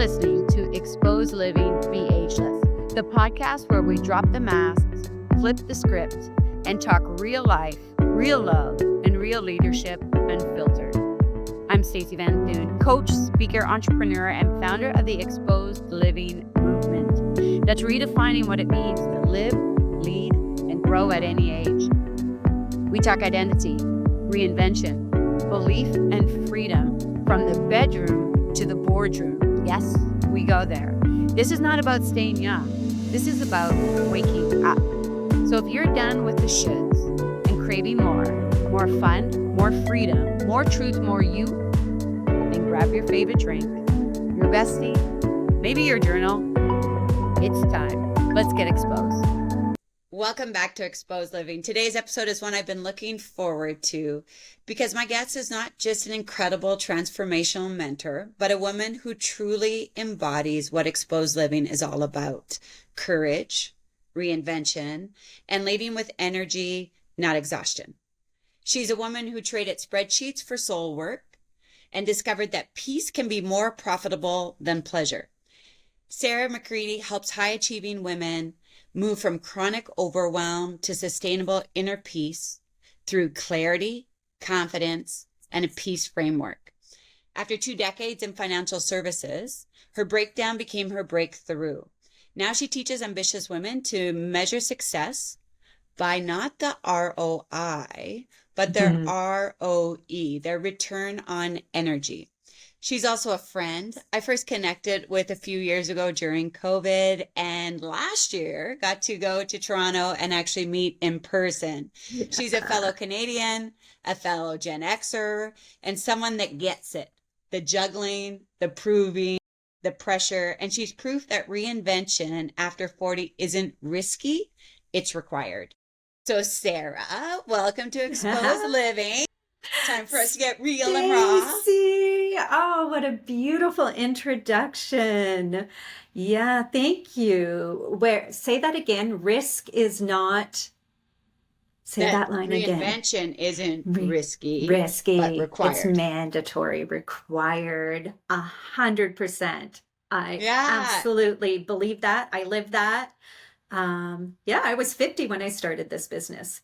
listening to Xposed Living, Be Ageless, the podcast where we drop the masks, flip the script, and talk real life, real love, and real leadership unfiltered. I'm Stacey Vanthuyne, coach, speaker, entrepreneur, and founder of the Xposed Living movement that's redefining what it means to live, lead, and grow at any age. We talk identity, reinvention, belief, and freedom from the bedroom to the boardroom. Yes, we go there. This is not about staying young. This is about waking up. So if you're done with the shoulds and craving more fun, more freedom, more truth, more you, then grab your favorite drink, your bestie, maybe your journal. It's time. Let's get exposed. Welcome back to Xposed Living. Today's episode is one I've been looking forward to because my guest is not just an incredible transformational mentor, but a woman who truly embodies what Xposed Living is all about: courage, reinvention, and leading with energy, not exhaustion. She's a woman who traded spreadsheets for soul work and discovered that peace can be more profitable than pleasure. Sara McCready helps high-achieving women move from chronic overwhelm to sustainable inner peace through clarity, confidence, and a peace framework. After 2 decades in financial services, her breakdown became her breakthrough. Now she teaches ambitious women to measure success by not the ROI, but their ROE, their return on energy. She's also a friend. I first connected with a few years ago during COVID, and last year got to go to Toronto and actually meet in person. Yeah. She's a fellow Canadian, a fellow Gen Xer, and someone that gets it. The juggling, the proving, the pressure, and she's proof that reinvention after 40 isn't risky, it's required. So Sara, welcome to Xposed Living. Time for us to get real and raw. Oh, what a beautiful introduction. Yeah, thank you. Say that again. Risk is not. Say that line again. Reinvention isn't risky, but required. It's mandatory, required, 100%. I absolutely believe that. I live that. I was 50 when I started this business.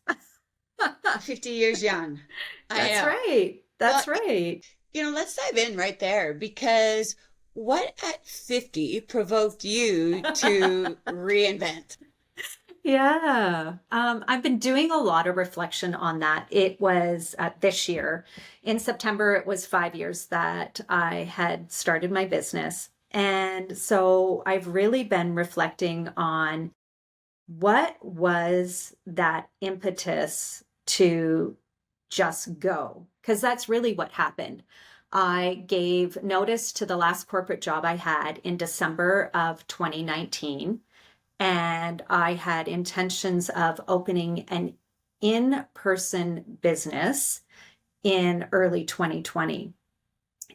50 years young. That's right. That's right. Let's dive in right there, because what at 50 provoked you to reinvent? Yeah. I've been doing a lot of reflection on that. It was this year. In September, it was 5 years that I had started my business. And so I've really been reflecting on what was that impetus to just go, because that's really what happened. I gave notice to the last corporate job I had in December of 2019, and I had intentions of opening an in-person business in early 2020.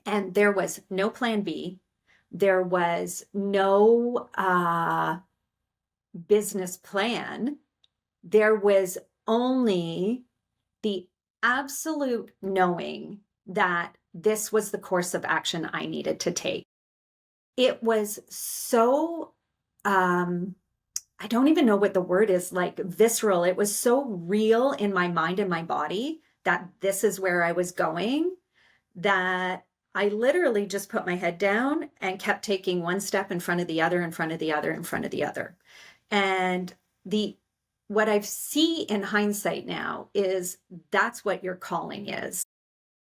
And there was no plan B. There was no business plan. There was only the absolute knowing that this was the course of action I needed to take. It was so, I don't even know what the word is, like visceral. It was so real in my mind and my body that this is where I was going, that I literally just put my head down and kept taking one step in front of the other, in front of the other, in front of the other. And what I see in hindsight now is that's what your calling is.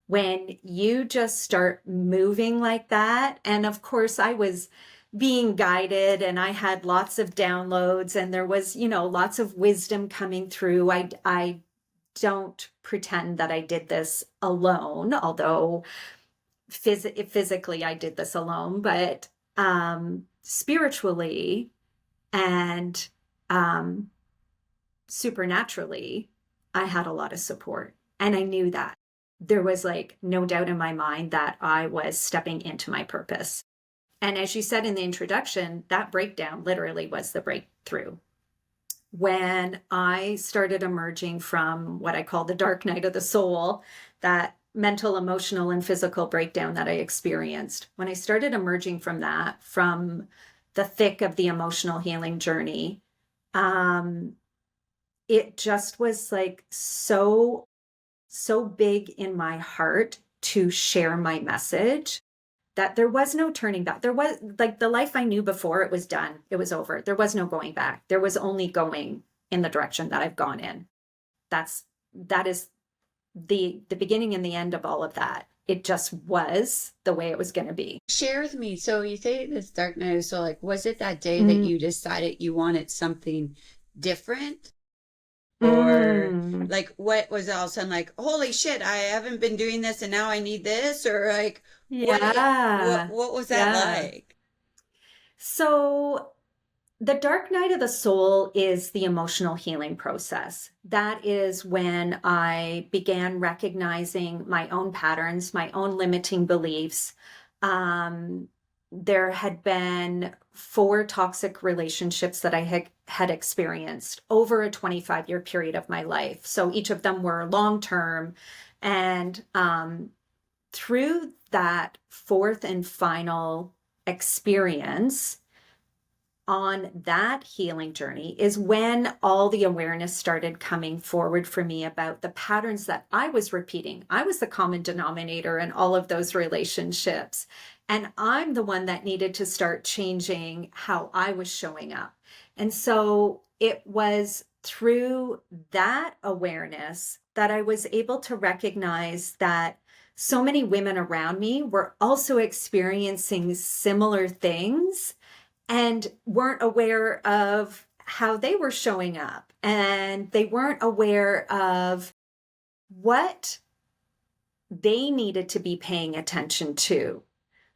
When you just start moving like that. And of course, I was being guided and I had lots of downloads and there was, lots of wisdom coming through. I don't pretend that I did this alone, although physically I did this alone, but spiritually and supernaturally, I had a lot of support. And I knew that. There was no doubt in my mind that I was stepping into my purpose. And as you said in the introduction, that breakdown literally was the breakthrough. When I started emerging from what I call the dark night of the soul, that mental, emotional, and physical breakdown that I experienced. When I started emerging from that, from the thick of the emotional healing journey, it just was like so big in my heart to share my message that there was no turning back. There was like the life I knew before, it was done. It was over. There was no going back. There was only going in the direction that I've gone in. That is the beginning and the end of all of that. It just was the way it was going to be. Share with me. So you say this dark night. So like, was it that day that you decided you wanted something different? Or like, what was all of a sudden like, holy shit, I haven't been doing this and now I need this? Or like, what was that like? So the dark night of the soul is the emotional healing process. That is when I began recognizing my own patterns, my own limiting beliefs. There had been 4 toxic relationships that I had experienced over a 25-year period of my life. So each of them were long-term. And through that 4th and final experience on that healing journey is when all the awareness started coming forward for me about the patterns that I was repeating. I was the common denominator in all of those relationships. And I'm the one that needed to start changing how I was showing up. And so it was through that awareness that I was able to recognize that so many women around me were also experiencing similar things and weren't aware of how they were showing up. And they weren't aware of what they needed to be paying attention to.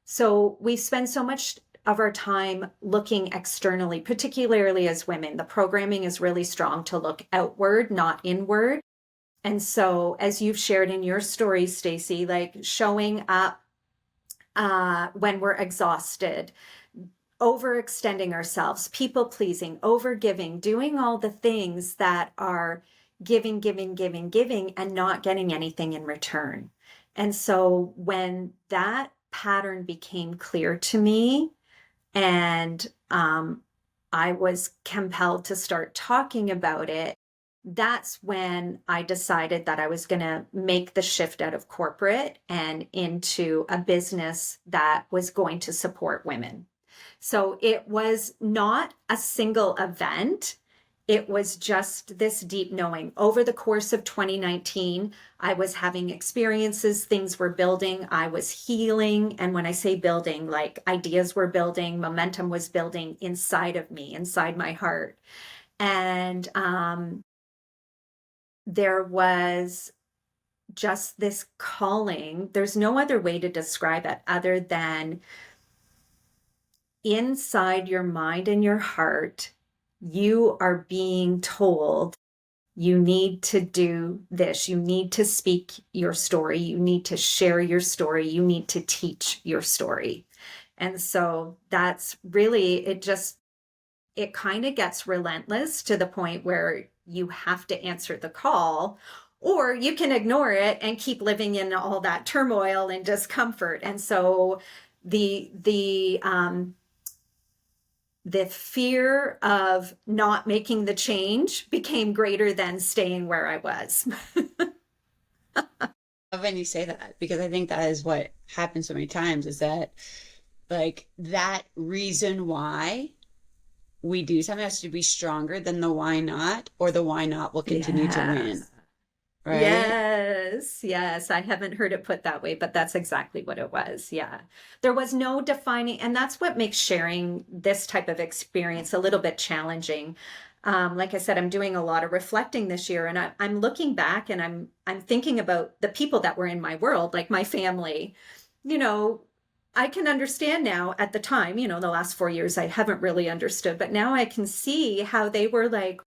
So we spend so much of our time looking externally, particularly as women. The programming is really strong to look outward, not inward. And so as you've shared in your story, Stacey, like showing up when we're exhausted, overextending ourselves, people pleasing, overgiving, doing all the things that are giving, and not getting anything in return. And so when that pattern became clear to me and I was compelled to start talking about it, that's when I decided that I was going to make the shift out of corporate and into a business that was going to support women. So it was not a single event. It was just this deep knowing. Over the course of 2019, I was having experiences, things were building, I was healing. And when I say building, like ideas were building, momentum was building inside of me, inside my heart. And there was just this calling. There's no other way to describe it other than inside your mind and your heart, you are being told you need to do this. You need to speak your story. You need to share your story. You need to teach your story. And so that's really, it kind of gets relentless to the point where you have to answer the call, or you can ignore it and keep living in all that turmoil and discomfort. And so the fear of not making the change became greater than staying where I was. When you say that, because I think that is what happens so many times, is that like that reason why we do something has to be stronger than the why not, or the why not will continue to win. Right? Yes. I haven't heard it put that way, but that's exactly what it was. Yeah. There was no defining, and that's what makes sharing this type of experience a little bit challenging. Like I said, I'm doing a lot of reflecting this year, and I'm looking back and I'm thinking about the people that were in my world, like my family. You know, I can understand now. At the time, the last 4 years, I haven't really understood, but now I can see how they were like,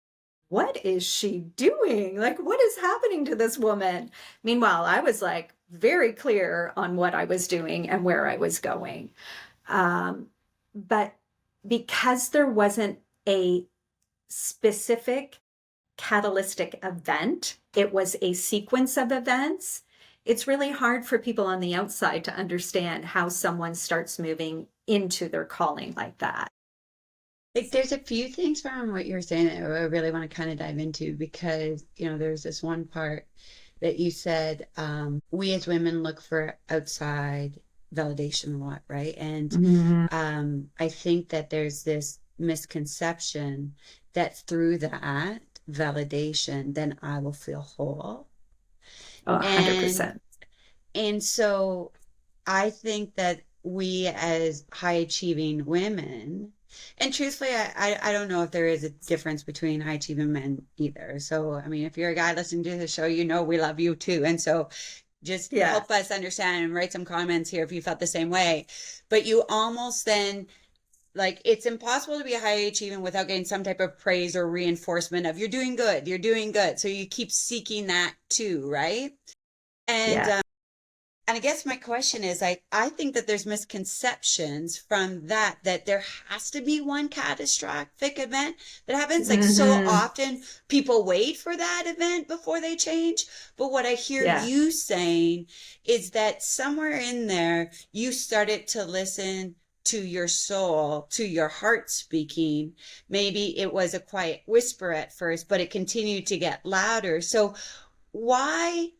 what is she doing? Like, what is happening to this woman? Meanwhile, I was like very clear on what I was doing and where I was going. But because there wasn't a specific catalytic event, it was a sequence of events. it's really hard for people on the outside to understand how someone starts moving into their calling like that. Like, there's a few things from what you're saying that I really want to kind of dive into, because, there's this one part that you said, we as women look for outside validation a lot, right? And I think that there's this misconception that through that validation, then I will feel whole. Oh, And 100%. and so I think that we as high achieving women, and truthfully, I don't know if there is a difference between high achieving men either. So, I mean, if you're a guy listening to the show, we love you too. And so just help us understand and write some comments here if you felt the same way. But you almost then, like, it's impossible to be high achieving without getting some type of praise or reinforcement of you're doing good, you're doing good. So you keep seeking that too, right? And Yeah. and I guess my question is, I think that there's misconceptions from that there has to be one catastrophic event that happens. Like, so often people wait for that event before they change. But what I hear you saying is that somewhere in there, you started to listen to your soul, to your heart speaking. Maybe it was a quiet whisper at first, but it continued to get louder. So why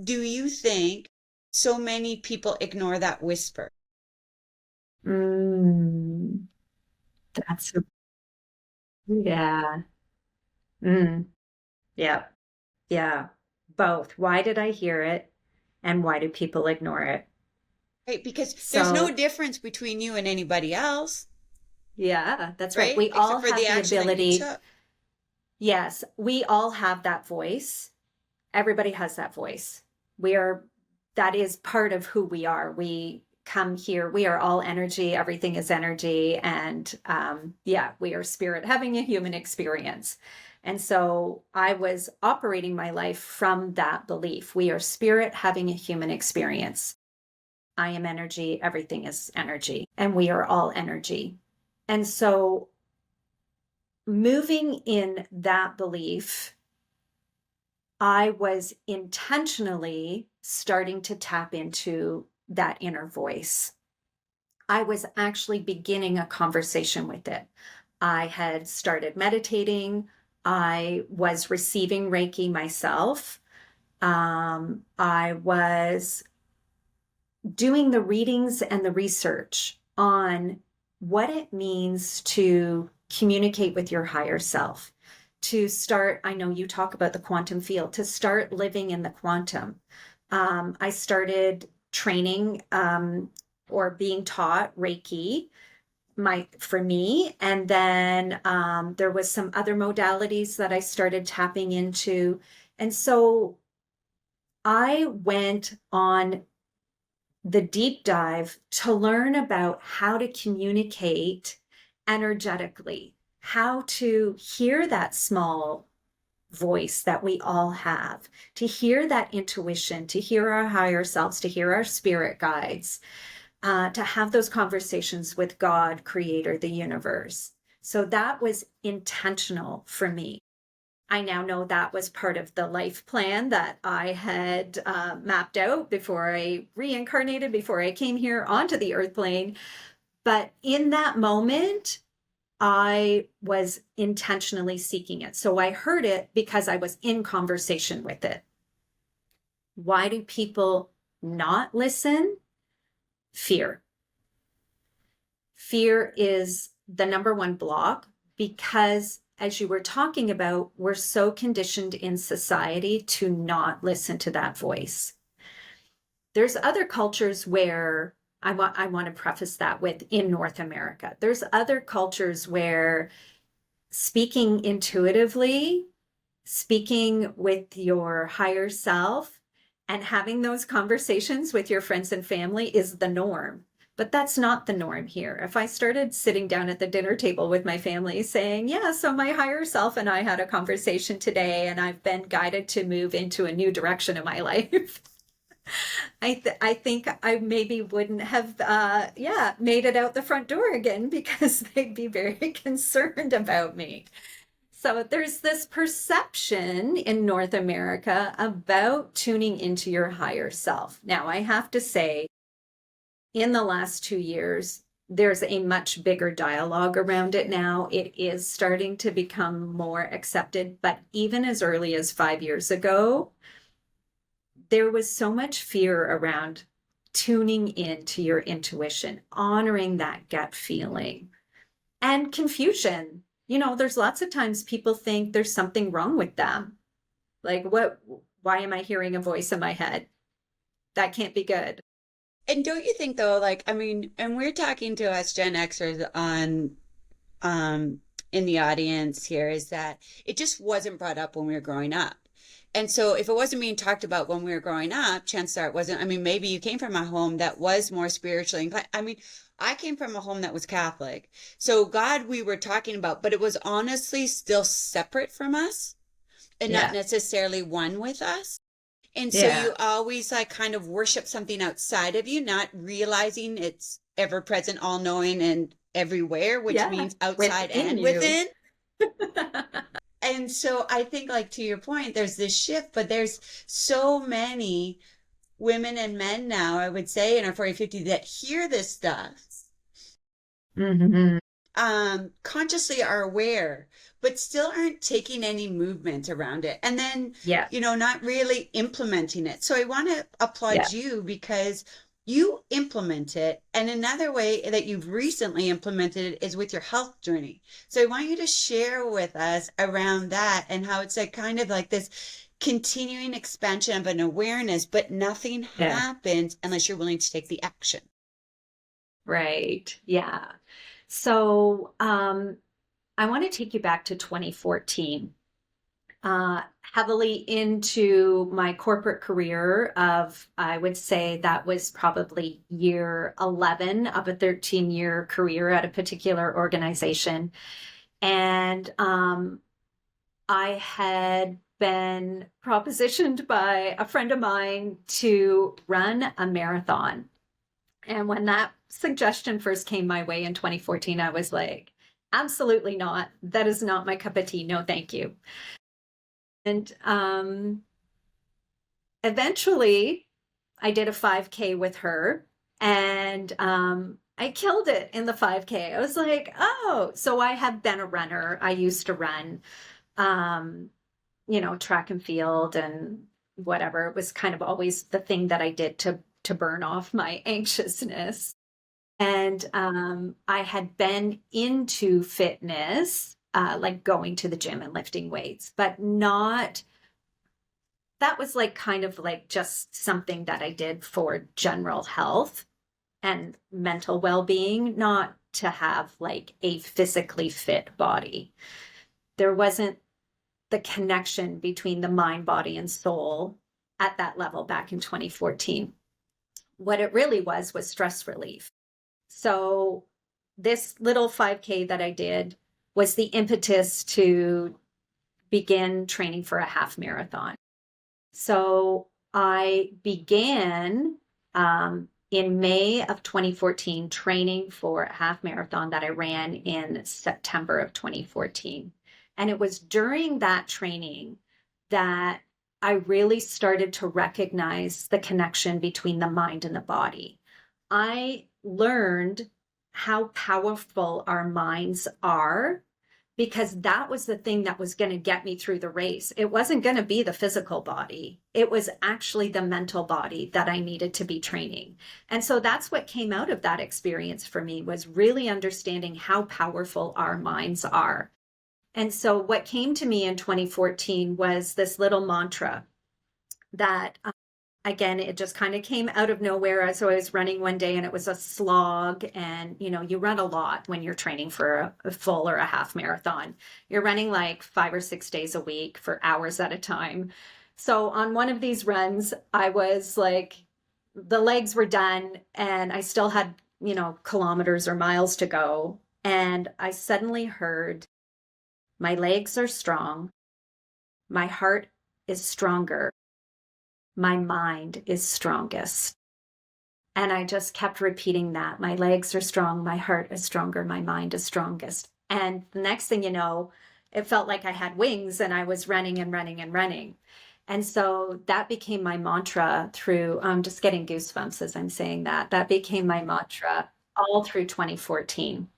do you think so many people ignore that whisper? That's yeah. Yeah. Yeah. Both. Why did I hear it? And why do people ignore it? Right, because there's no difference between you and anybody else. Yeah, that's right. We Except all for have the the action that you ability. took. Yes, we all have that voice. Everybody has that voice. That is part of who we are. We come here, we are all energy, everything is energy. And we are spirit having a human experience. And so I was operating my life from that belief. We are spirit having a human experience. I am energy, everything is energy, and we are all energy. And so moving in that belief, I was intentionally starting to tap into that inner voice. I was actually beginning a conversation with it. I had started meditating. I was receiving Reiki myself. I was doing the readings and the research on what it means to communicate with your higher self, to start, I know you talk about the quantum field, to start living in the quantum. I started training or being taught Reiki for me. And then there was some other modalities that I started tapping into. And so I went on the deep dive to learn about how to communicate energetically, how to hear that small voice that we all have, to hear that intuition, to hear our higher selves, to hear our spirit guides, to have those conversations with God, creator, the universe. So that was intentional for me. I now know that was part of the life plan that I had mapped out before I reincarnated, before I came here onto the earth plane. But in that moment, I was intentionally seeking it. So I heard it because I was in conversation with it. Why do people not listen? Fear. Fear is the number one block because, as you were talking about, we're so conditioned in society to not listen to that voice. There's other cultures where I want to preface that with, in North America, there's other cultures where speaking intuitively, speaking with your higher self, and having those conversations with your friends and family is the norm. But that's not the norm here. If I started sitting down at the dinner table with my family saying, yeah, so my higher self and I had a conversation today, and I've been guided to move into a new direction in my life, I think I maybe wouldn't have, made it out the front door again, because they'd be very concerned about me. So there's this perception in North America about tuning into your higher self. Now, I have to say, in the last 2 years, there's a much bigger dialogue around it now. It is starting to become more accepted, but even as early as 5 years ago, there was so much fear around tuning into your intuition, honoring that gut feeling, and confusion. There's lots of times people think there's something wrong with them. Like, why am I hearing a voice in my head? That can't be good. And don't you think though, like, I mean, and we're talking to us Gen Xers on in the audience here, is that it just wasn't brought up when we were growing up. And so if it wasn't being talked about when we were growing up, chances are it wasn't. I mean, maybe you came from a home that was more spiritually inclined. I mean, I came from a home that was Catholic. So God, we were talking about, but it was honestly still separate from us and not necessarily one with us. And so you always like kind of worship something outside of you, not realizing it's ever present, all knowing and everywhere, which means outside and within. And so I think, like, to your point, there's this shift, but there's so many women and men now, I would say, in our 40, 50 that hear this stuff, consciously are aware, but still aren't taking any movement around it. And then, not really implementing it. So I want to applaud you because you implement it. And another way that you've recently implemented it is with your health journey. So I want you to share with us around that and how it's like kind of like this continuing expansion of an awareness, but nothing happens unless you're willing to take the action. Right. Yeah. So I want to take you back to 2014. Heavily into my corporate career of, I would say that was probably year 11 of a 13-year career at a particular organization. And I had been propositioned by a friend of mine to run a marathon. And when that suggestion first came my way in 2014, I was like, absolutely not. That is not my cup of tea. No, thank you. And eventually I did a 5K with her, and I killed it in the 5K. I was like, oh, so I have been a runner. I used to run, track and field and whatever. It was kind of always the thing that I did to burn off my anxiousness. And I had been into fitness, like going to the gym and lifting weights, but that was like kind of like just something that I did for general health and mental well-being, not to have like a physically fit body. There wasn't the connection between the mind, body, and soul at that level back in 2014. What it really was stress relief. So this little 5K that I did was the impetus to begin training for a half marathon. So I began in May of 2014 training for a half marathon that I ran in September of 2014. And it was during that training that I really started to recognize the connection between the mind and the body. I learned how powerful our minds are, because that was the thing that was going to get me through the race. It wasn't going to be the physical body. It was actually the mental body that I needed to be training. And so that's what came out of that experience for me, was really understanding how powerful our minds are. And so what came to me in 2014 was this little mantra that, again, it just kind of came out of nowhere. So I was running one day and it was a slog. And, you run a lot when you're training for a full or a half marathon. You're running like 5 or 6 days a week for hours at a time. So on one of these runs, I was like, the legs were done and I still had, kilometers or miles to go. And I suddenly heard, my legs are strong. My heart is stronger. My mind is strongest. And I just kept repeating that. My legs are strong. My heart is stronger. My mind is strongest. And the next thing you know, it felt like I had wings and I was running and running and running. And so that became my mantra through, I'm just getting goosebumps as I'm saying that. That became my mantra all through 2014.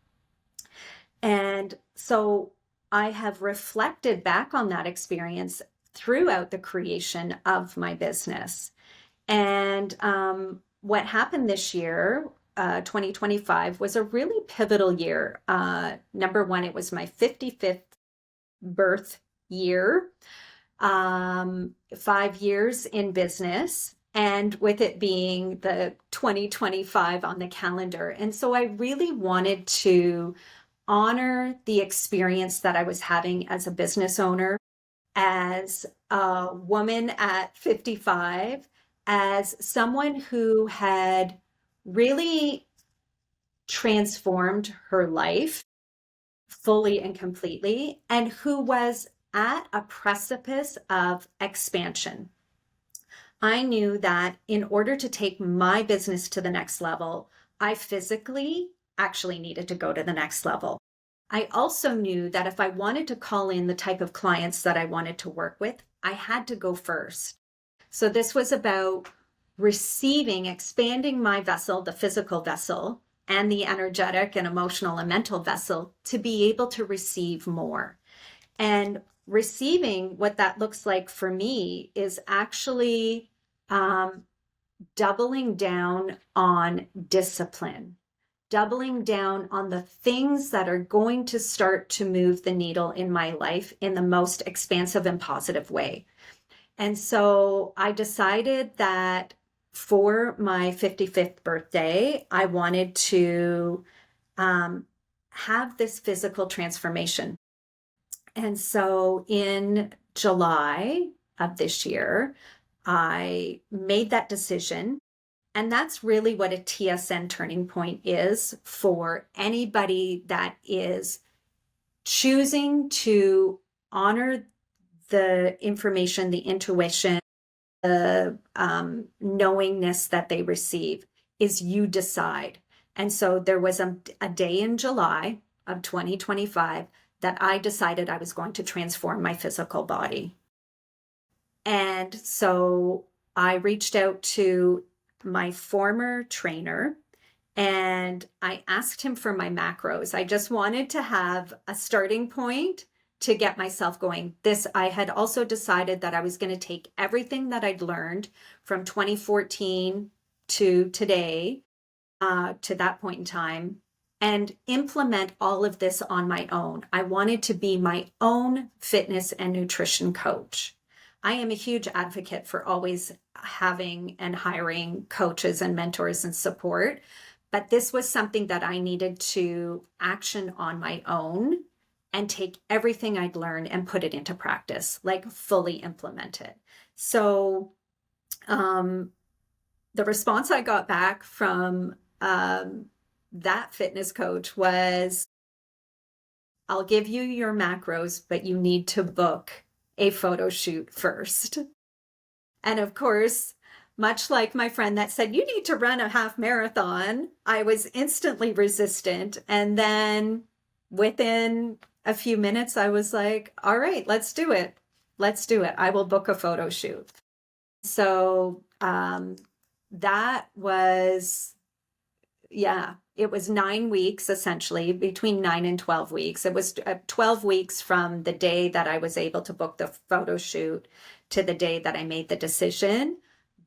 And so I have reflected back on that experience throughout the creation of my business. And what happened this year, 2025, was a really pivotal year. Number one, it was my 55th birth year, 5 years in business, and with it being the 2025 on the calendar. And so I really wanted to honor the experience that I was having as a business owner, as a woman at 55, as someone who had really transformed her life fully and completely, and who was at a precipice of expansion. I knew that in order to take my business to the next level, I physically actually needed to go to the next level. I also knew that if I wanted to call in the type of clients that I wanted to work with, I had to go first. So this was about receiving, expanding my vessel, the physical vessel, and the energetic and emotional and mental vessel to be able to receive more. And receiving, what that looks like for me is actually doubling down on discipline, doubling down on the things that are going to start to move the needle in my life in the most expansive and positive way. And so I decided that for my 55th birthday, I wanted to have this physical transformation. And so in July of this year, I made that decision. And that's really what a TSN turning point is for anybody that is choosing to honor the information, the intuition, the knowingness that they receive, is you decide. And so there was a day in July of 2025 that I decided I was going to transform my physical body. And so I reached out to my former trainer and I asked him for my macros. I just wanted to have a starting point to get myself going. I had also decided that I was going to take everything that I'd learned from 2014 to today, to that point in time, and implement all of this on my own. I wanted to be my own fitness and nutrition coach. I am a huge advocate for always having and hiring coaches and mentors and support, but this was something that I needed to action on my own and take everything I'd learned and put it into practice, like fully implement it. So the response I got back from that fitness coach was, I'll give you your macros, but you need to book a photo shoot first. And of course, much like my friend that said, you need to run a half marathon, I was instantly resistant. And then within a few minutes, I was like, all right, let's do it. Let's do it. I will book a photo shoot. So that was, it was 9 weeks, essentially, between 9 and 12 weeks. It was 12 weeks from the day that I was able to book the photo shoot to the day that I made the decision.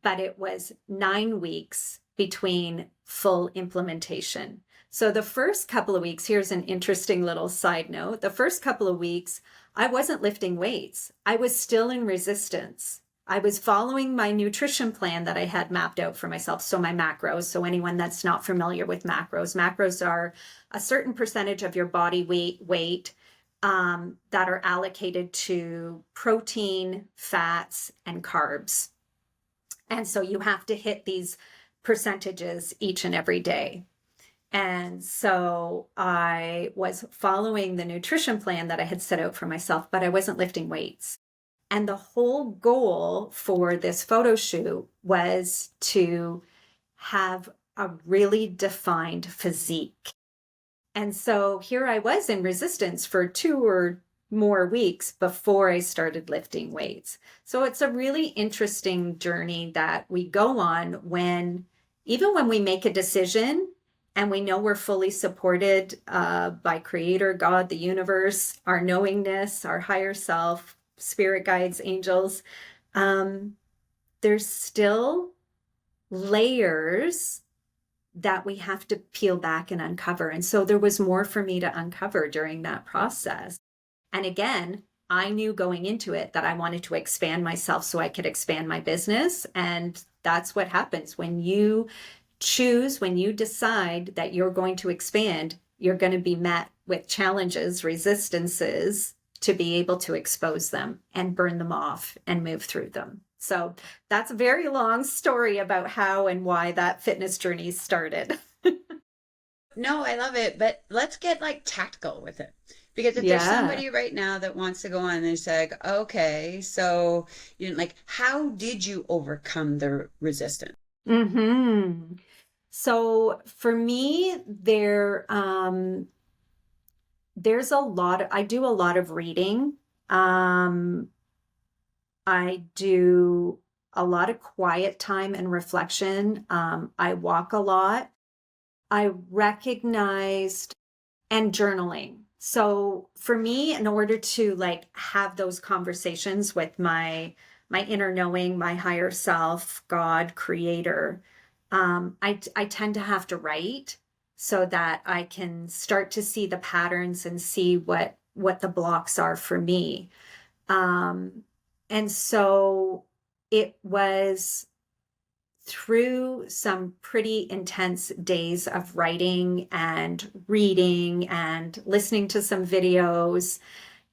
But it was 9 weeks between full implementation. So the first couple of weeks, here's an interesting little side note. The first couple of weeks, I wasn't lifting weights. I was still in resistance. I was following my nutrition plan that I had mapped out for myself. So my macros. So anyone that's not familiar with macros are a certain percentage of your body weight that are allocated to protein, fats, and carbs. And so you have to hit these percentages each and every day. And so I was following the nutrition plan that I had set out for myself, but I wasn't lifting weights. And the whole goal for this photo shoot was to have a really defined physique. And so here I was in resistance for 2 or more weeks before I started lifting weights. So it's a really interesting journey that we go on when, even when we make a decision and we know we're fully supported by Creator, God, the universe, our knowingness, our higher self, spirit guides, angels, there's still layers that we have to peel back and uncover. And so there was more for me to uncover during that process. And again, I knew going into it that I wanted to expand myself so I could expand my business. And that's what happens when you choose, when you decide that you're going to expand, you're going to be met with challenges, resistances to be able to expose them and burn them off and move through them. So that's a very long story about how and why that fitness journey started. No, I love it, but let's get like tactical with it. Because if there's somebody right now that wants to go on and say, like, okay, so you know, like, how did you overcome the resistance? So for me, there's a lot I do a lot of reading. I do a lot of quiet time and reflection. I walk a lot. I recognized and journaling. So for me, in order to like have those conversations with my inner knowing, my higher self, God, Creator, I tend to have to write so that I can start to see the patterns and see what the blocks are for me. And so it was through some pretty intense days of writing and reading and listening to some videos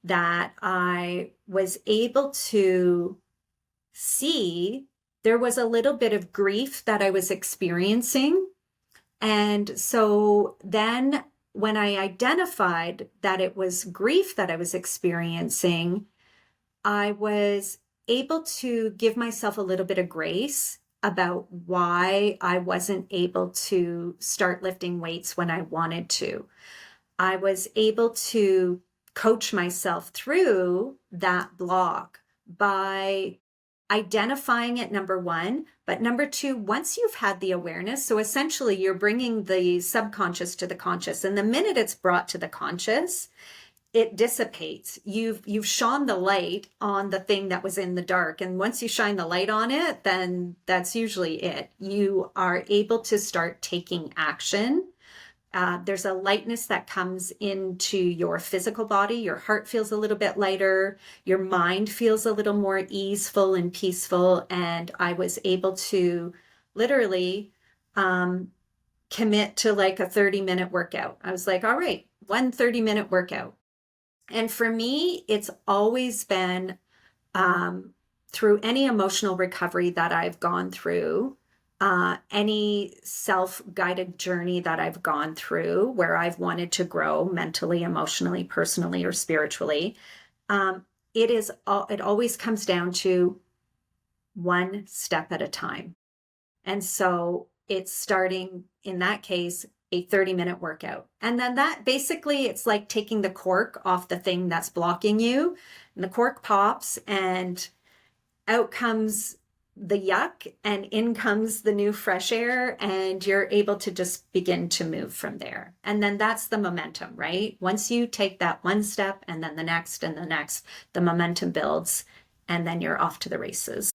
that I was able to see there was a little bit of grief that I was experiencing. And so then when I identified that it was grief that I was experiencing, I was able to give myself a little bit of grace about why I wasn't able to start lifting weights when I wanted to. I was able to coach myself through that block by identifying it, number one, but number two, once you've had the awareness, so essentially you're bringing the subconscious to the conscious, and the minute it's brought to the conscious, it dissipates. You've shone the light on the thing that was in the dark. And once you shine the light on it, then that's usually it. You are able to start taking action. There's a lightness that comes into your physical body. Your heart feels a little bit lighter. Your mind feels a little more easeful and peaceful. And I was able to literally commit to like a 30-minute workout. I was like, all right, 1 30-minute workout. And for me, it's always been through any emotional recovery that I've gone through, any self-guided journey that I've gone through where I've wanted to grow mentally, emotionally, personally, or spiritually. It always comes down to one step at a time. And so it's starting, in that case, a 30-minute workout. And then that basically, it's like taking the cork off the thing that's blocking you. And the cork pops and out comes the yuck and in comes the new fresh air, and you're able to just begin to move from there. And then that's the momentum, right? Once you take that one step and then the next and the next, the momentum builds and then you're off to the races.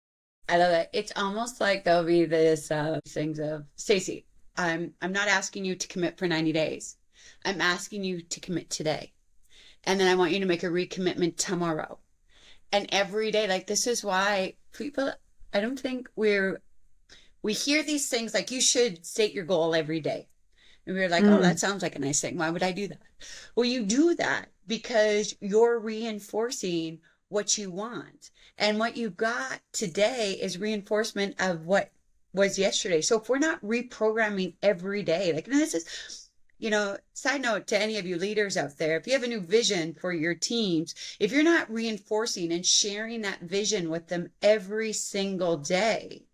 I love it. It's almost like there'll be this things of, Stacey, I'm not asking you to commit for 90 days. I'm asking you to commit today. And then I want you to make a recommitment tomorrow. And every day, like, this is why people, I don't think we hear these things like you should state your goal every day. And we're like, oh, that sounds like a nice thing. Why would I do that? Well, you do that because you're reinforcing what you want. And what you got today is reinforcement of what was yesterday. So if we're not reprogramming every day, like, and this is, you know, side note to any of you leaders out there, if you have a new vision for your teams, if you're not reinforcing and sharing that vision with them every single day,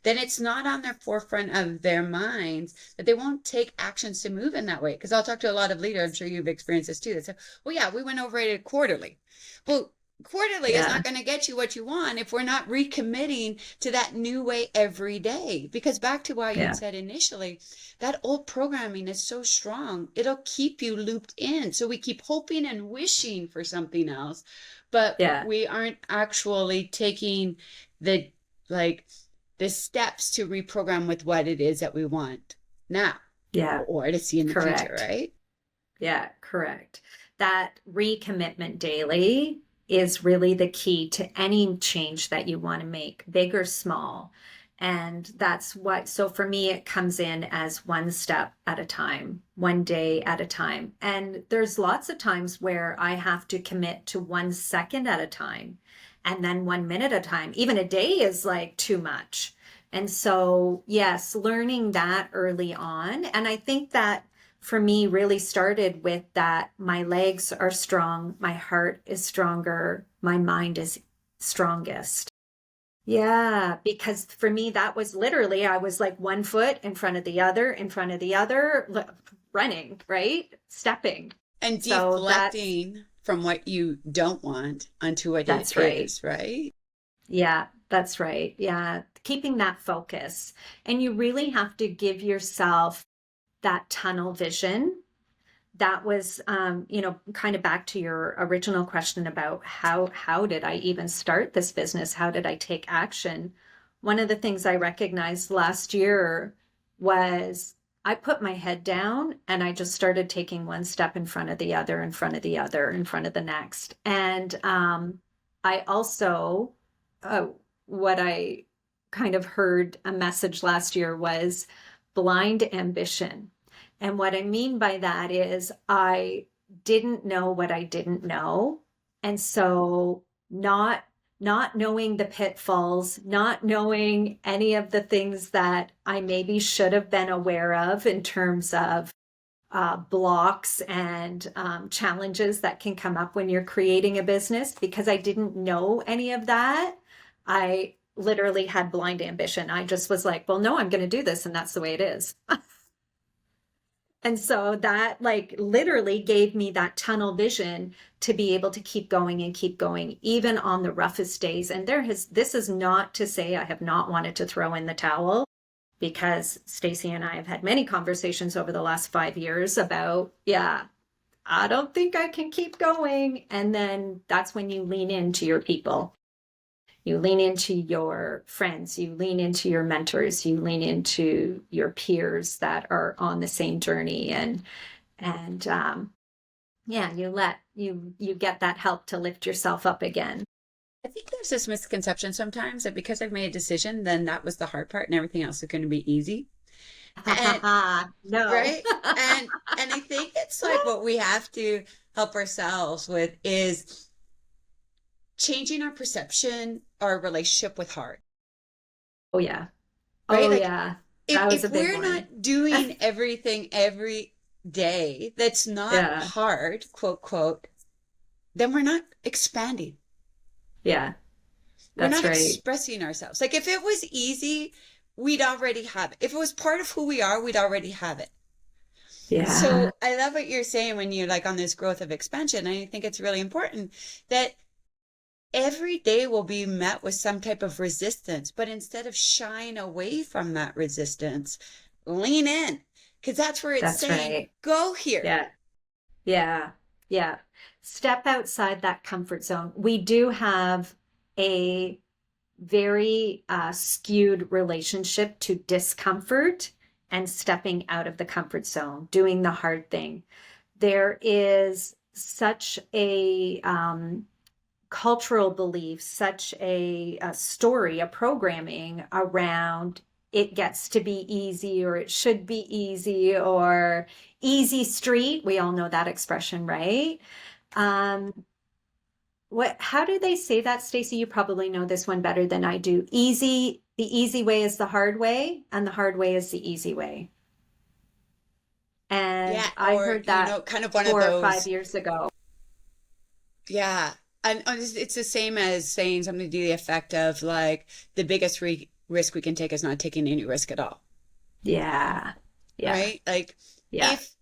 then it's not on their forefront of their minds that they won't take actions to move in that way. Because I'll talk to a lot of leaders, I'm sure you've experienced this too, that say, well, yeah, we went over it quarterly. Well, quarterly is not going to get you what you want if we're not recommitting to that new way every day. Because back to what you said initially, that old programming is so strong, it'll keep you looped in. So we keep hoping and wishing for something else, but we aren't actually taking the steps to reprogram with what it is that we want now. Or to see in the future, right? Yeah, correct. That recommitment daily is really the key to any change that you want to make, big or small. And that's what, so for me, it comes in as one step at a time, one day at a time. And there's lots of times where I have to commit to 1 second at a time, and then 1 minute at a time. Even a day is like too much. And so, yes, learning that early on. And I think that for me really started with that my legs are strong, my heart is stronger, my mind is strongest. Yeah, because for me, that was literally, I was like 1 foot in front of the other, running, right? Stepping. And deflecting from what you don't want onto what it is, right? Yeah, that's right. Yeah, keeping that focus. And you really have to give yourself that tunnel vision. That was, kind of back to your original question about how did I even start this business? How did I take action? One of the things I recognized last year was I put my head down and I just started taking 1 step in front of the other, in front of the other, in front of the next. And I also, what I kind of heard a message last year was blind ambition. And what I mean by that is I didn't know what I didn't know. And so not knowing the pitfalls, not knowing any of the things that I maybe should have been aware of in terms of blocks and challenges that can come up when you're creating a business, because I didn't know any of that. I literally had blind ambition. I just was like, well, no, I'm going to do this. And that's the way it is. And so that literally gave me that tunnel vision to be able to keep going and keep going, even on the roughest days. And this is not to say I have not wanted to throw in the towel, because Stacey and I have had many conversations over the last 5 years about, I don't think I can keep going. And then that's when you lean into your people. You lean into your friends, you lean into your mentors, you lean into your peers that are on the same journey, and you get that help to lift yourself up again. I think there's this misconception sometimes that because I've made a decision, then that was the hard part and everything else is going to be easy. And, no. Right? And I think it's like what we have to help ourselves with is changing our perception, our relationship with hard. Oh yeah. Right? Oh yeah. That was a big one. If we're not doing everything every day that's not hard, quote, quote, then we're not expanding. Yeah. We're That's not right. expressing ourselves. Like if it was easy, we'd already have it. If it was part of who we are, we'd already have it. Yeah. So I love what you're saying when you're on this growth of expansion. I think it's really important that every day will be met with some type of resistance, but instead of shying away from that resistance, lean in, because that's where it's saying, go here. Yeah. Yeah. Yeah. Step outside that comfort zone. We do have a very skewed relationship to discomfort and stepping out of the comfort zone, doing the hard thing. There is such a cultural belief, such a story, a programming around it gets to be easy, or it should be easy, or easy street. We all know that expression, right? How do they say that, Stacey? You probably know this one better than I do. The easy way is the hard way, and the hard way is the easy way. And I heard that kind of one 4 of those, or 5 years ago. Yeah. And it's the same as saying something to the effect of the biggest risk we can take is not taking any risk at all. Yeah. Yeah. Right? Like Yeah. if,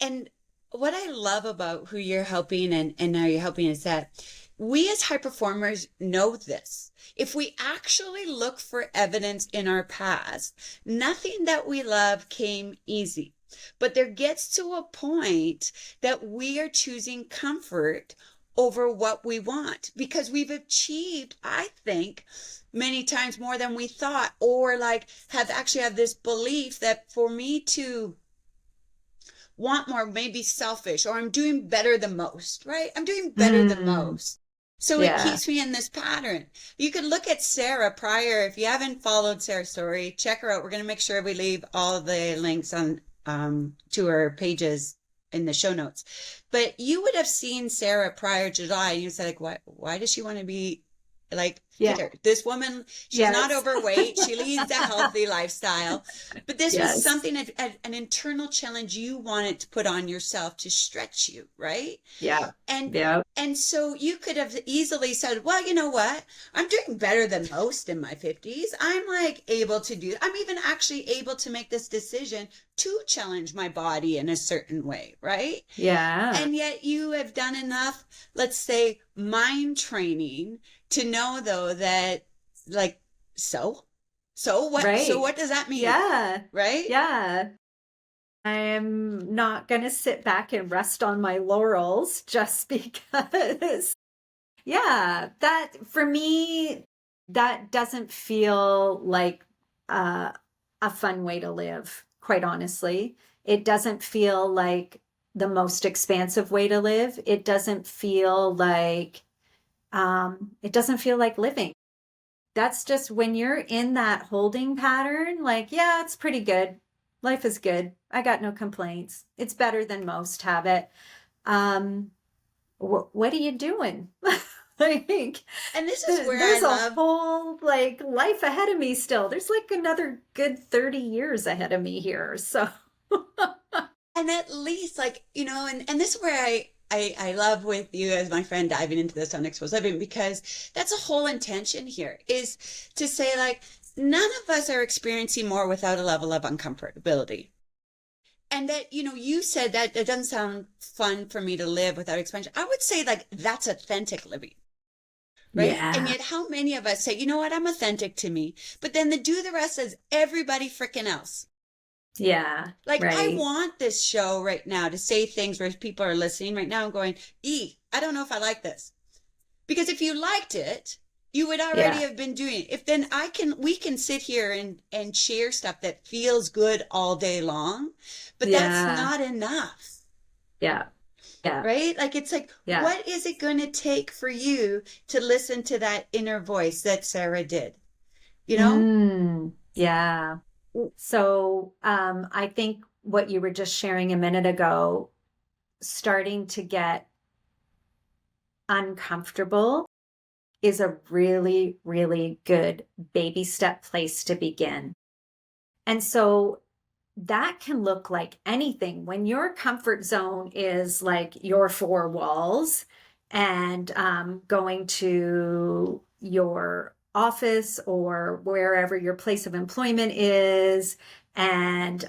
and what I love about who you're helping and now you're helping is that we as high performers know this. If we actually look for evidence in our past, nothing that we love came easy. But there gets to a point that we are choosing comfort over what we want because we've achieved, I think, many times more than we thought, or like have this belief that for me to want more may be selfish, or I'm doing better than most, right? I'm doing better than most. So it keeps me in this pattern. You could look at Sara prior. If you haven't followed Sara's story, check her out. We're going to make sure we leave all the links on to her pages in the show notes. But you would have seen Sara prior to July, and you said, like, why does she want to be like fitter? This woman, she's not overweight. She leads a healthy lifestyle. But this was something, an internal challenge you wanted to put on yourself to stretch you, right? Yeah. And so you could have easily said, well, you know what? I'm doing better than most in my 50s. I'm like able to do, I'm even actually able to make this decision to challenge my body in a certain way, right? Yeah. And yet you have done enough, let's say, mind training to know though that like, so what, so what does that mean? Yeah. Right? Yeah. I'm not going to sit back and rest on my laurels just because, that for me, that doesn't feel like a fun way to live, quite honestly. It doesn't feel like the most expansive way to live. It doesn't feel like, living. That's just when you're in that holding pattern, like, yeah, it's pretty good. Life is good. I got no complaints. It's better than most have it. What are you doing? Like, and this is where there's a whole like life ahead of me still. There's like another good 30 years ahead of me here. So, and at least like, you know, and this is where I love with you as my friend diving into this on Xposed Living, because that's a whole intention here is to say like, none of us are experiencing more without a level of uncomfortability. And that, you know, you said that it doesn't sound fun for me to live without expansion. I would say like, that's authentic living. Right. Yeah. And yet how many of us say, you know what, I'm authentic to me, but then the rest is everybody freaking else. Yeah. Like, I want this show right now to say things where people are listening right now and going, I don't know if I like this. Because if you liked it, you would already have been doing it. If then we can sit here and share stuff that feels good all day long, but that's not enough. Yeah. Yeah. Right? Like, it's like, what is it going to take for you to listen to that inner voice that Sara did? You know? Yeah. So I think what you were just sharing a minute ago, starting to get uncomfortable is a really, really good baby step place to begin. And so that can look like anything. When your comfort zone is like your four walls and going to your office or wherever your place of employment is, and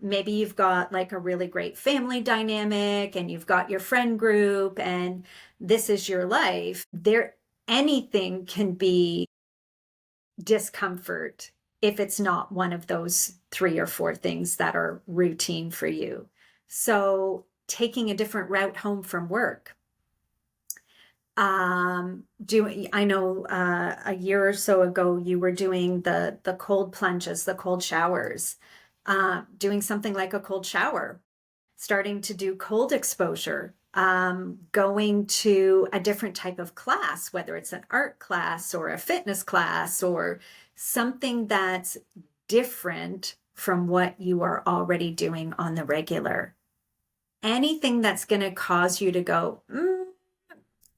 maybe you've got like a really great family dynamic and you've got your friend group and this is your life, anything can be discomfort if it's not one of those 3 or 4 things that are routine for you. So taking a different route home from work. I know a year or so ago, you were doing the cold plunges, the cold showers, doing something like a cold shower, starting to do cold exposure, going to a different type of class, whether it's an art class or a fitness class or something that's different from what you are already doing on the regular. Anything that's going to cause you to go,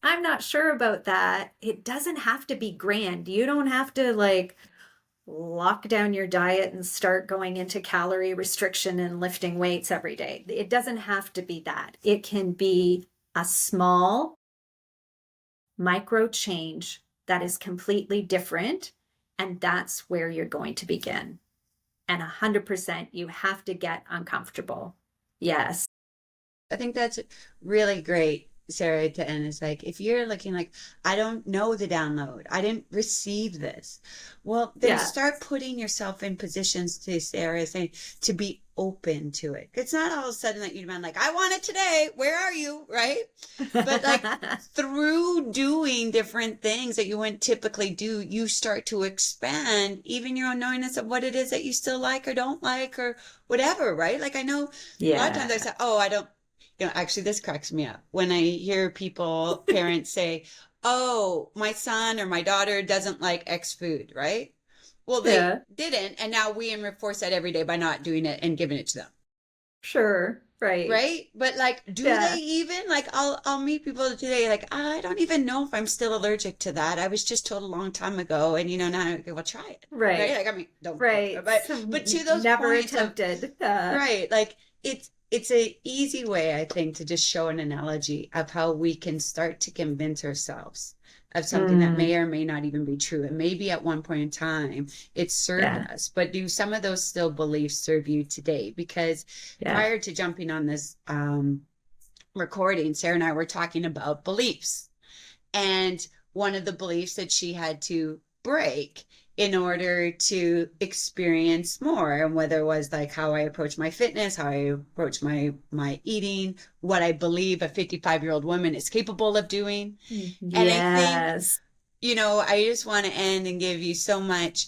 I'm not sure about that. It doesn't have to be grand. You don't have to like lock down your diet and start going into calorie restriction and lifting weights every day. It doesn't have to be that. It can be a small micro change that is completely different And that's where you're going to begin. And 100%, you have to get uncomfortable. Yes. I think that's really great, Sara, to end. Is like, if you're looking like, I don't know the download, I didn't receive this. Well, then start putting yourself in positions, to Sara saying, to be open to it. It's not all of a sudden that you've been like, I want it today. Where are you? Right? But like through doing different things that you wouldn't typically do, you start to expand even your own knowingness of what it is that you still like or don't like or whatever, right? Like I know a lot of times I say, oh, I don't, actually this cracks me up when I hear people, parents say, oh, my son or my daughter doesn't like X food, right? Well, they didn't. And now we reinforce that every day by not doing it and giving it to them. Sure. Right. Right. But like, do they even like, I'll meet people today. Like, I don't even know if I'm still allergic to that. I was just told a long time ago. And now well, try it. Right. Like, I mean, don't, but to those never points attempted. Right. Like it's an easy way, I think, to just show an analogy of how we can start to convince ourselves of something that may or may not even be true. And maybe at one point in time it served us, but do some of those still beliefs serve you today? Because prior to jumping on this recording, Sara and I were talking about beliefs. And one of the beliefs that she had to break in order to experience more, and whether it was like how I approach my fitness, how I approach my eating, what I believe a 55-year-old woman is capable of doing. And I think, I just want to end and give you so much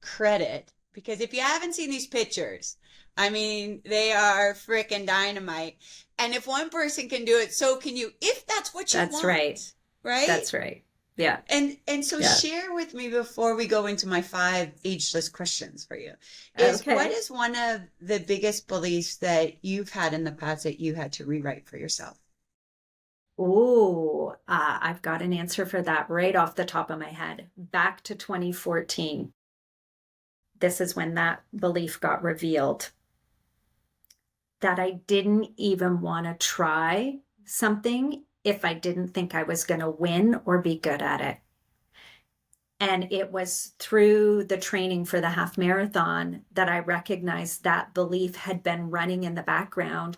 credit, because if you haven't seen these pictures, I mean, they are freaking dynamite. And if one person can do it, so can you, if that's what you want. That's right. Right? That's right. Yeah. And so share with me, before we go into my 5 ageless questions for you, is what is one of the biggest beliefs that you've had in the past that you had to rewrite for yourself? Oh, I've got an answer for that right off the top of my head. Back to 2014. This is when that belief got revealed. That I didn't even want to try something if I didn't think I was going to win or be good at it. And it was through the training for the half marathon that I recognized that belief had been running in the background.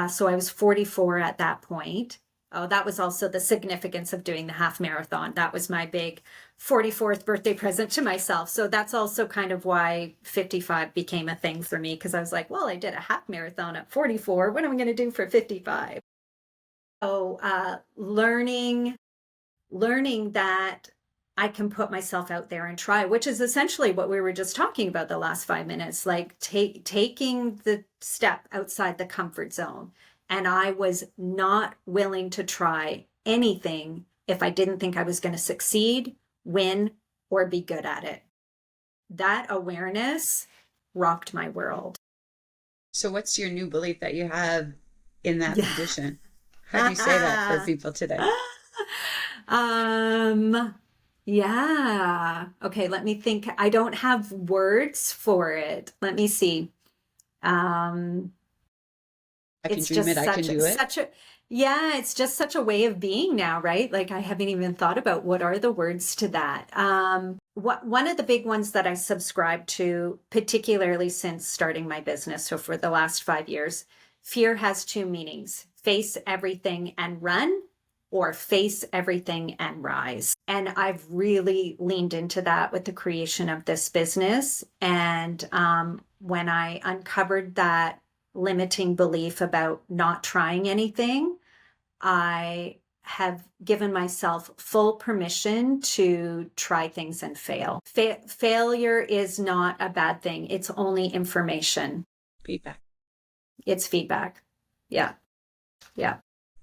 So I was 44 at that point. Oh, that was also the significance of doing the half marathon. That was my big 44th birthday present to myself. So that's also kind of why 55 became a thing for me, because I was like, well, I did a half marathon at 44. What am I going to do for 55? So learning that I can put myself out there and try, which is essentially what we were just talking about the last 5 minutes, like taking the step outside the comfort zone. And I was not willing to try anything if I didn't think I was going to succeed, win, or be good at it. That awareness rocked my world. So what's your new belief that you have in that position? How do you say that for people today? Yeah. Okay, let me think. I don't have words for it. Let me see. I can dream it, I can do it. It's just such a way of being now, right? Like I haven't even thought about what are the words to that. One of the big ones that I subscribe to, particularly since starting my business, so for the last 5 years, fear has 2 meanings: face everything and run, or face everything and rise. And I've really leaned into that with the creation of this business. And when I uncovered that limiting belief about not trying anything, I have given myself full permission to try things and fail. Failure is not a bad thing. It's only information. Feedback. It's feedback. Yeah. Yeah.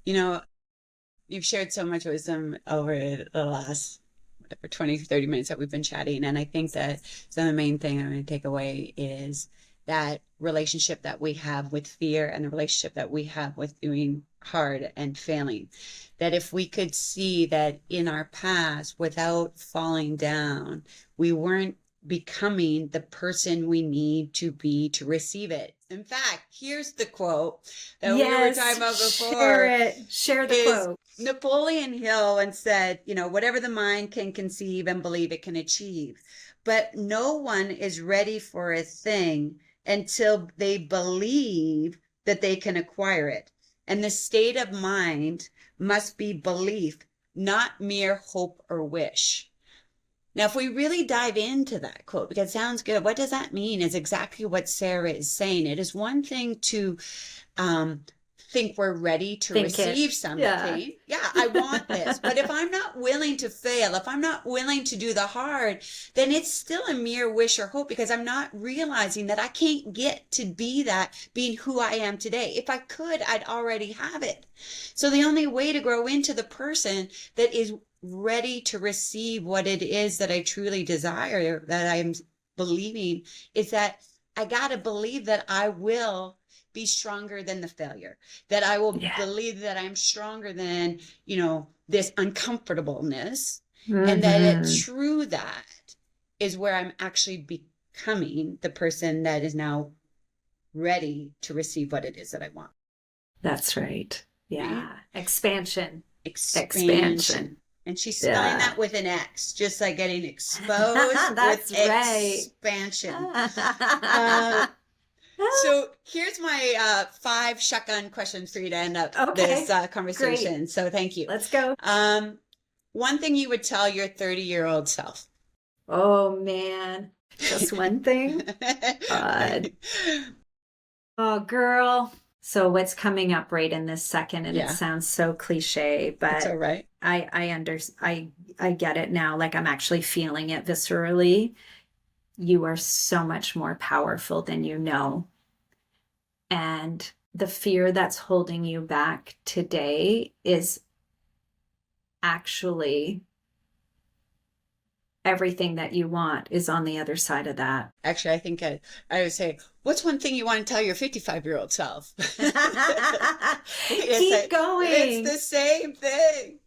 You've shared so much wisdom over the last 20, 30 minutes that we've been chatting. And I think that some of the main thing I'm going to take away is that relationship that we have with fear and the relationship that we have with doing hard and failing. That if we could see that in our past, without falling down, we weren't becoming the person we need to be to receive it. In fact, here's the quote that we were talking about before. Share it. Share the quote. Napoleon Hill once said, whatever the mind can conceive and believe it can achieve. But no one is ready for a thing until they believe that they can acquire it. And the state of mind must be belief, not mere hope or wish. Now, if we really dive into that quote, because it sounds good, what does that mean is exactly what Sara is saying. It is one thing to think we're ready to receive something. Yeah, I want this. But if I'm not willing to fail, if I'm not willing to do the hard, then it's still a mere wish or hope, because I'm not realizing that I can't get to be that, being who I am today. If I could, I'd already have it. So the only way to grow into the person that is ready to receive what it is that I truly desire, that I'm believing, is that I got to believe that I will be stronger than the failure, that I will believe that I'm stronger than, this uncomfortableness, and that through that is where I'm actually becoming the person that is now ready to receive what it is that I want. That's right. Yeah. Right? Expansion. And she's spelling that with an X, just like getting exposed That's with right. Expansion. So here's my 5 shotgun questions for you to end up this conversation. Great. So thank you. Let's go. One thing you would tell your 30-year-old self. Oh, man. Just one thing? God. Oh, girl. So what's coming up right in this second, and it sounds so cliche, but it's all right. I get it now. Like, I'm actually feeling it viscerally. You are so much more powerful than you know. And the fear that's holding you back today is actually everything that you want is on the other side of that. Actually, I think I would say, what's one thing you want to tell your 55-year-old self? Keep going. It's the same thing.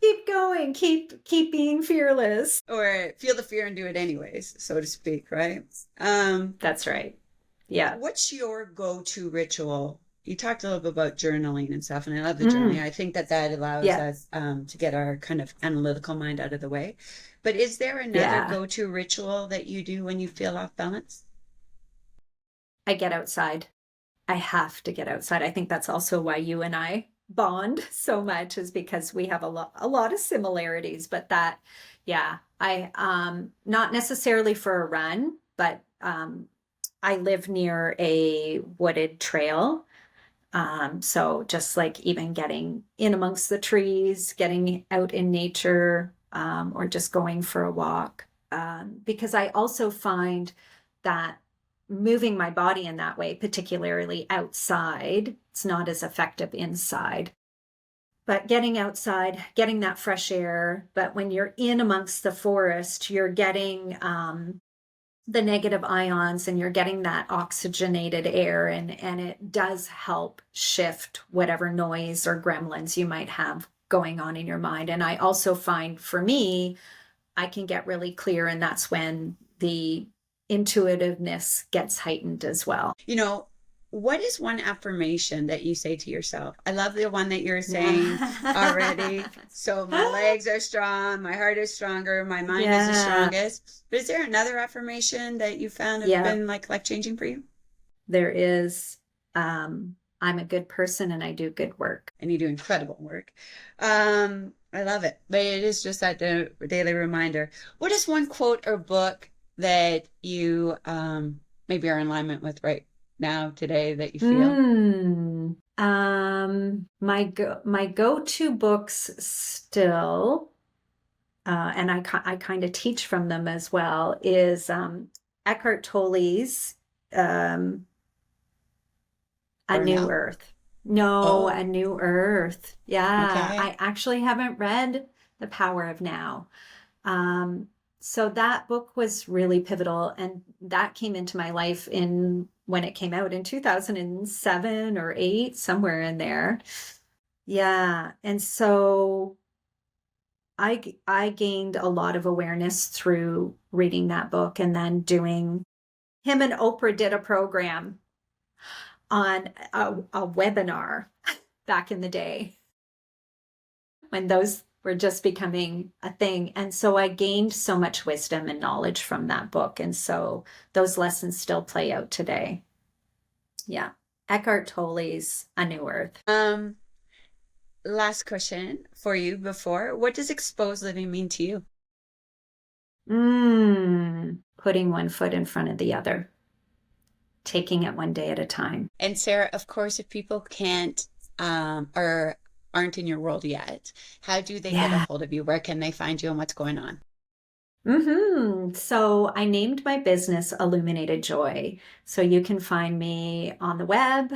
Keep going. Keep being fearless. Or feel the fear and do it anyways, so to speak, right? That's right. Yeah. What's your go-to ritual? You talked a little bit about journaling and stuff, and I love the journaling. I think that allows us to get our kind of analytical mind out of the way. But is there another go-to ritual that you do when you feel off balance? I get outside. I have to get outside. I think that's also why you and I bond so much, is because we have a lot of similarities. But that, I not necessarily for a run, but I live near a wooded trail. So just like even getting in amongst the trees, getting out in nature, or just going for a walk. Because I also find that moving my body in that way, particularly outside, it's not as effective inside. But getting outside, getting that fresh air. But when you're in amongst the forest, you're getting the negative ions, and you're getting that oxygenated air, and it does help shift whatever noise or gremlins you might have going on in your mind. And I also find, for me, I can get really clear, and that's when the intuitiveness gets heightened as well. What is one affirmation that you say to yourself? I love the one that you're saying already. So my legs are strong, my heart is stronger, my mind is the strongest. But is there another affirmation that you found have been like life-changing for you? There is. I'm a good person and I do good work. And you do incredible work. I love it. But it is just that daily reminder. What is one quote or book that you maybe are in alignment with right now, today, that you feel? My go-to books still, and I kind of teach from them as well, is Eckhart Tolle's A New Earth. A New Earth. Yeah. Okay. I actually haven't read The Power of Now. So that book was really pivotal, and that came into my life when it came out in 2007 or 8, somewhere in there. Yeah. And so I gained a lot of awareness through reading that book, and then doing, him and Oprah did a program on a webinar back in the day when those were just becoming a thing. And so I gained so much wisdom and knowledge from that book. And so those lessons still play out today. Yeah. Eckhart Tolle's A New Earth. Last question for you before. What does exposed living mean to you? Putting one foot in front of the other. Taking it one day at a time. And Sara, of course, if people can't or aren't in your world yet, how do they get a hold of you? Where can they find you and what's going on? So I named my business Illuminated Joy. So you can find me on the web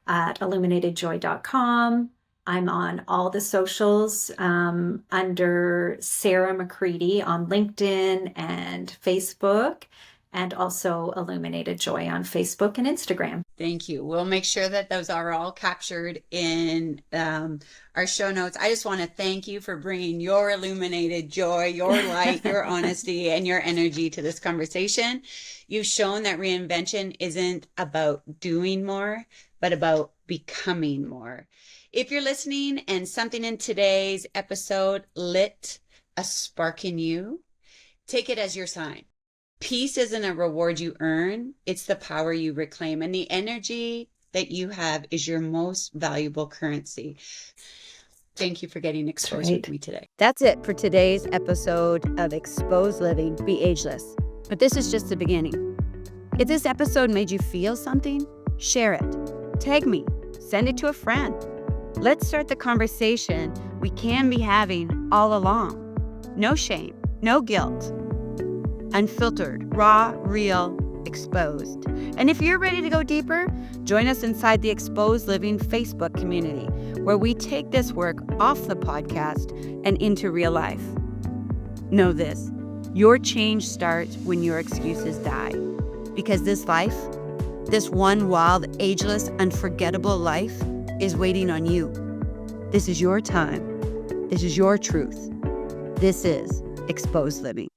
at illuminatedjoy.com. I'm on all the socials under Sara McCready on LinkedIn and Facebook, and also Illuminated Joy on Facebook and Instagram. Thank you. We'll make sure that those are all captured in our show notes. I just want to thank you for bringing your illuminated joy, your light, your honesty, and your energy to this conversation. You've shown that reinvention isn't about doing more, but about becoming more. If you're listening and something in today's episode lit a spark in you, take it as your sign. Peace isn't a reward you earn, it's the power you reclaim. And the energy that you have is your most valuable currency. Thank you for getting exposed with me today. That's it for today's episode of Xposed Living, Be Ageless. But this is just the beginning. If this episode made you feel something, share it. Tag me. Send it to a friend. Let's start the conversation we can be having all along. No shame, no guilt. Unfiltered, raw, real, exposed. And if you're ready to go deeper, join us inside the Xposed Living Facebook community, where we take this work off the podcast and into real life. Know this, your change starts when your excuses die. Because this life, this one wild, ageless, unforgettable life is waiting on you. This is your time. This is your truth. This is Xposed Living.